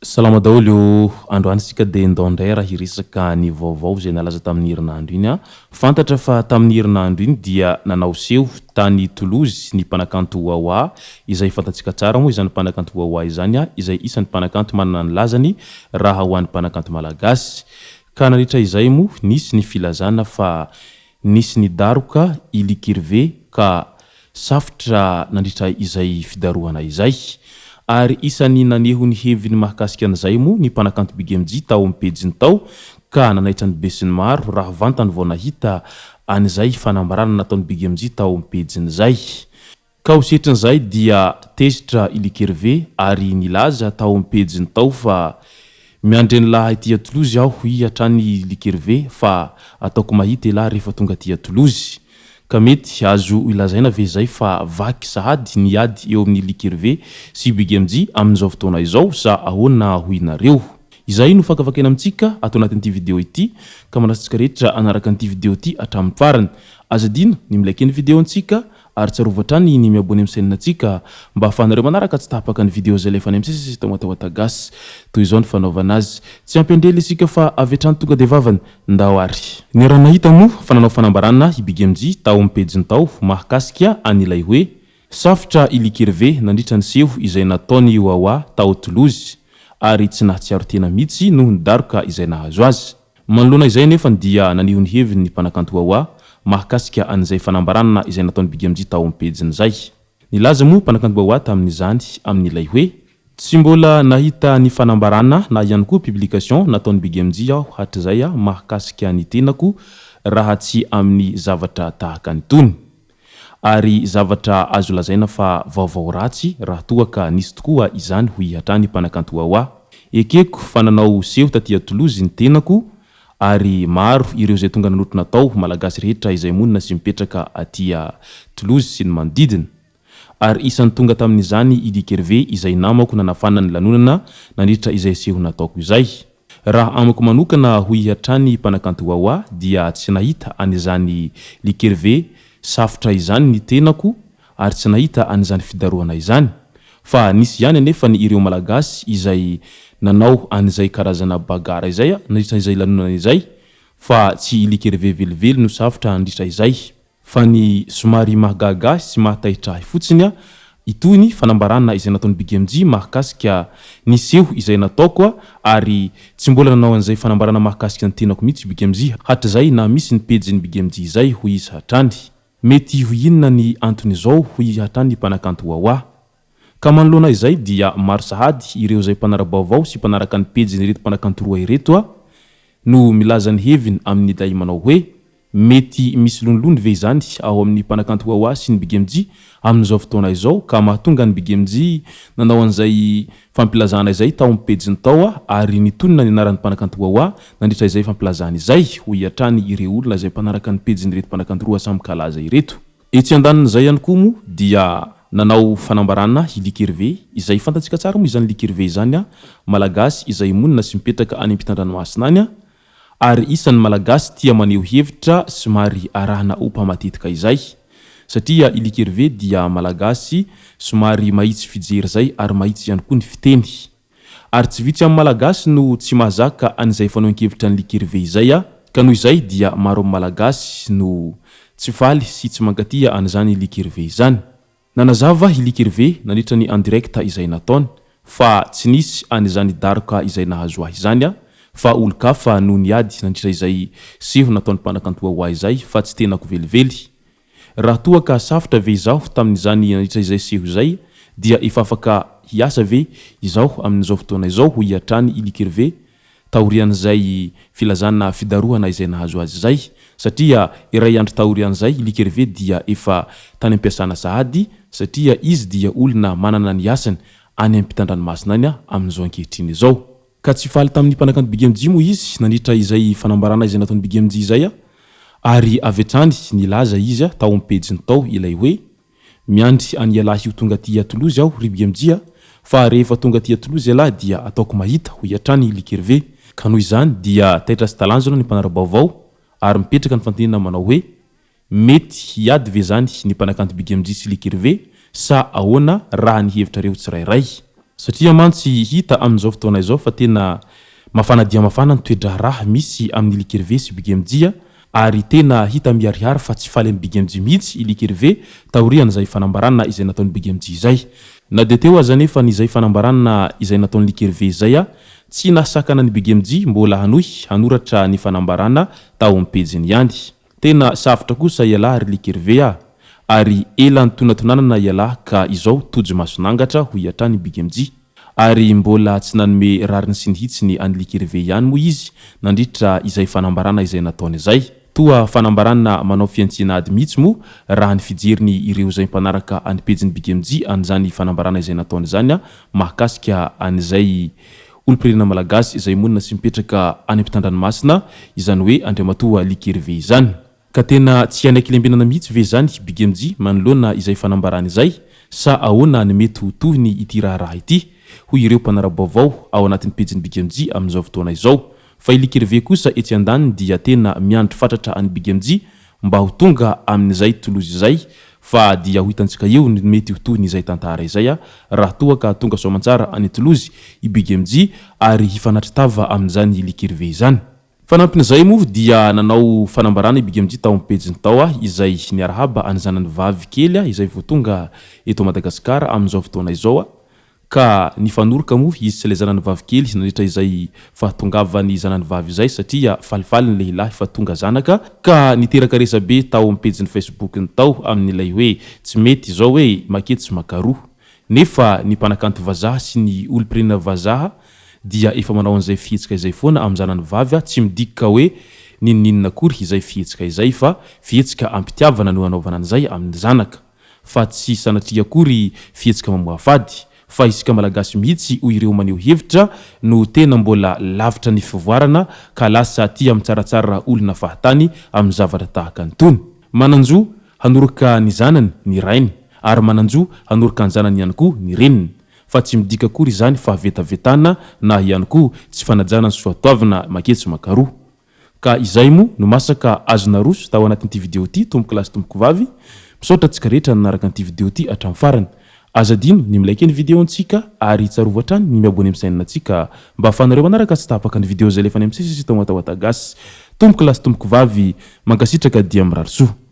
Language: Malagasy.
Salama daholo androany sika dia ndao raha hiresaka ny vaovao izay nalaza tamin'ny herinandro iny a. Fantatra fa tamin'ny herinandro iny dia nanao seho tany Toulouse ny mpanakanto Wawa izay fantatsika tsara moa izany mpanakanto Wawa izany a, izay isan'ny mpanakanto manana ny lazany raha ho an'ny mpanakanto malagasy. Ka nandritra izay moa nisy ny filazana fa nisy ny daroka ilikirve ka safotra nandritra izay fidarohana izay. Ary isany naneho ny heviny mahakasika an'izay moa ny mpanakanto Big MJ tao amin'ny pejiny tao ka nanaitra ny be sy ny maro raha vantany vao nahita an'izay fanambarana nataony Big MJ tao amin'ny pejiny izay. Ka ho setrin'izay dia tezitra ilikirve ary nilaza tao amin'ny pejiny tao fa miandry ny lahy tia Toulouse aho hiatrany ilikirve fa ataoko mahita lahy rehefa tonga tia Toulouse. Ka mety azo ilazaina ve izay fa vaky sahady niady eo amin'ny ilikirve sy Big MJ amin'izao fotoana izao sa ahoana hoinareo. Izay no fakafakena amintsika ato anatin'ity video ity ka manasitsika rehetra anaraka an'ity video ity hatramin'ny farany. Azadino ny milike ny video antsika ary tsarovatrany ny miabony amin'ny chaîne-natsika mba ahafahanareo manaraka tsy tapaka ny video izay lefa any amin'ny sisy tamatawatagasy toy izao ny fanaovana azy. Tsy ampendrely isika fa avy hatrany tonga dia vavany ndao ary. Ny raha nahita moa fananao fanambarana i Big MJ tao amin'ny pejiny tao mahakasika an'ilay hoe safotra ilikirve nandritra ny seho izay nataony Wawa tao Toulouse ary tsy nahatsiaro tena mihitsy noho ny daroka izay nahazo azy. Manoloana izay nefa dia naneho ny heviny ny mpanakanto Wawa mahakasika an'izay fanambarana izay nataony Big MJ tao amin'ny pejiny izay. Nilaza moa mpanakanto Wawa tamin'izany amin'ilay hoe tsy mbola nahita ny fanambarana na ihany koa publication nataony Big MJ aho hatrizay mahakasika ny tenako raha tsy amin'ny zavatra tahaka nytony. Ary zavatra azo lazaina fa vaovao ratsy raha toa ka nisy tokoa izany ho hiatrany mpanakanto Wawa. Ekeko fa nanao seho tatia Toulouse ny tenako ary maro ireo izay tonga nanotrona tao malagasy rehetra izay monina sy mipetraka atia Toulouse sy ny manodidina. Ary isan'ny tonga tamin'izany ilikirve izay namako nanafana ny lanonana nandritra izay seho nataoko izay. Raha amiko manokana ho hiatrany mpanakanto Wawa dia tsy nahita an'izany likirve safotra izany ny tenako ary tsy nahita an'izany fidarohana izany. Fa nisy ihany anefa ny ireo malagasy izay nanao an'izay karazana bagara izay nandritra izay lanonana izay fa tsy ilikirve velively no safotra nandritra izay fa ny somary mahagaga sy mahataitra fotsiny itony fanambarana izay nataony Big MJ mahakasika ny seho izay nataoko ary tsy mbola nanao an'izay fanambarana mahakasika ny tenako mihitsy Big MJ hatrizay na misy ny pejiny Big MJ izay ho izy hatrany. Mety ho inona ny antony izao ho hatrany mpanakanto Wawa. Ka manoloana izay dia maro sahady ireo izay mpanara-baovao sy mpanaraka ny pejiny ireto mpanakanto roa ireto no milaza ny heviny amin'ny ilay manao hoe mety misy lonilony ve izany ao amin'ny mpanakanto Wawa sy ny Big MJ amin'izao fotoana izao ka mahatonga ny Big MJ nanao an'izay fampilazana izay tao amin'ny pejiny tao ary nitonina ny anaran'ny mpanakanto Wawa nandritra izay fampilazana izay ho hiatrany ireo olona izay mpanaraka ny pejiny ireto mpanakanto roa samy kalaza ireto. Etsy andanin'izay ihany koa moa dia nanao fanambarana ilikirve izay fantatsika tsara moa izany ilikirve izany malagasy izay monina sy mipetraka any ampitan-dranomasina any ary isan'ny malagasy tia maneho hevitra somary arahana opa matetika izay satria ilikirve dia malagasy somary mahitsy fijery zay ary mahitsy ihany koa ny fiteny ary tsy vitsy amin'ny malagasy no tsy mahazaka an'izay fanaovan-kevitra ny ilikirve izay ka noho izay dia maro amin'ny malagasy no tsy faly sy tsy mankatia an'izany ilikirve izany. Nanazava ilikirve nandritra ny andirekta izay nataony fa tsy nisy an'izany daroka izay nahazo ahy izany fa olo-kafa no niady nandritra izay seho nataony mpanakanto Wawa izay fa tsy tenako velively. Raha toa ka safotra ve izaho tamin'izany nandritra izay seho izay dia efa afaka hiasa ve izaho amin'izao fotoana izao ho hiatrany ilikirve taorian'izay filazana fidarohana izay nahazo azy izay satria iray andro taorian'izay ilikirve dia efa tany ampiasana sahady satria izy dia olona manana ny asany any ampitan-dranomasina any amin'izao ankehitriny izao. ka tsy faly tamin'ny mpanakanto Big MJ moa izy nandritra izay fanambarana izay nataony Big MJ izay ary avetrany nilaza izy tao amin'ny pejiny tao ilay hoe miandry any ialahy io tonga aty Toulouse aho ry Big MJ fa rehefa tonga aty Toulouse ialahy dia ataoko mahita ho iatrany Luc Hervé ka noho izany dia taitra sy talanjona ny mpanara-baovao ary mipetraka ny fantenina manao hoe mety hiady ve zany ny mpanakanto Big MJ sy Luc Hervé sa ahoana raha ny hevitra reo tsirairay satria mantsy hita amin'izao fotoana izao fa tena mafana dia mafana ny toedra raha misy amin'ny Luc Hervé sy Big MJ ary tena hita miarihary fa tsy faly amin'ny Big MJ mihitsy Luc Hervé taoriana izay fanambarana izay nataony Big MJ izay na de teo aza nefa n'izay fanambarana izay nataony Luc Hervé izay tsy nasakana ny Big MJ mbola hanohy hanoratra ny fanambarana tao amin'ny pejiny ihany tena safotra kosa ialahy Luc Hervé ary ela ny tonatonanana ialahy ka izao tojo masonangatra ho iatrany Big MJ ary mbola tsy nanome rariny sy ny hitsiny any Luc Hervé ihany moa izy nandritra izay fanambarana izay nataony izay toa fanambarana manao fiantsinady mihitsy moa raha ny fijeriny ireo izay mpanaraka any pejiny Big MJ an'izany fanambarana izay nataony izany mahakasika an'izay olom-pirenena malagasy izay monina sy mipetraka any ampitandranomasina izany hoe Andriamatoa Luc Hervé izany ka tena tsy anaikilembenana mihitsy ve zany Big MJ manoloana izay fanambarana izay sa ahoana ny mety ho tohiny ity raha ity ho ireo mpanara-baovao ao anatin'ny pejiny Big MJ amin'izao fotoana izao fa Luc Hervé kosa etsy andaniny dia tena miandry fatratra any Big MJ mba ho tonga amin'izay Toulouse izay fa dia ho hitantsika eo ny mety ho tohiny izay tantara izay raha toa ka tonga soamantsara any Toulouse i Big MJ ary hifanatritava amin'izany Luc Hervé izany fanampin'izay moa dia nanao fanambarana i Big MJ tao amin'ny pejiny tao izay niarahaba any zanany vavy kely izay vao tonga eto Madagasikara amin'izao fotoana izao ka nifanoroka moa izy sy ilay zanany vavy kely nandritra izay fahatongavany zanany vavy izay satria falifaly ny lehilahy fa tonga zanaka ka niteraka resabe tao amin'ny pejiny Facebook ny tao amin'ilay hoe tsy mety izao hoe makety sy makaroa nefa ny mpanakanto vazaha sy ny olom-pirenena vazaha dia efa manao an'izay fihetsika izay foana amin'ny zanany vavy tsy midika hoe ninninina akory izay fihetsika izay fa fihetsika ampitiavana no anaovana an'izay amin'ny zanaka fa tsy sanatria akory fihetsika mamoafady fa isika malagasy mihitsy ho ireo maneho hevitra no tena mbola lavitra ny fivoarana ka lasa tia mitsaratsara olona fahatany amin'ny zavatra tahaka antony mananjo hanoroka ny zanany ny rainy ary mananjo hanoroka ny zanany ihany koa ny reniny fa tsy midika akory izany fa vetavetana na ihany koa tsy fanajana ny soatoavana maketsy makaroa ka izay moa no masaka azona roso tao anatin'ity video ity tomboky lasy tomboko vavy misaotra antsika rehetra nanaraka an'ity video ity hatramin'ny farany azadino ny milaiky ny video antsika ary tsarovatra trany ny miabony amin'ny sainina antsika mba afanareo manaraka tsy tapaka ny video zay lefa any amin'ny sisy tao matao atagasy tomboky lasy tomboko vavy mankasitraka dia mirary soa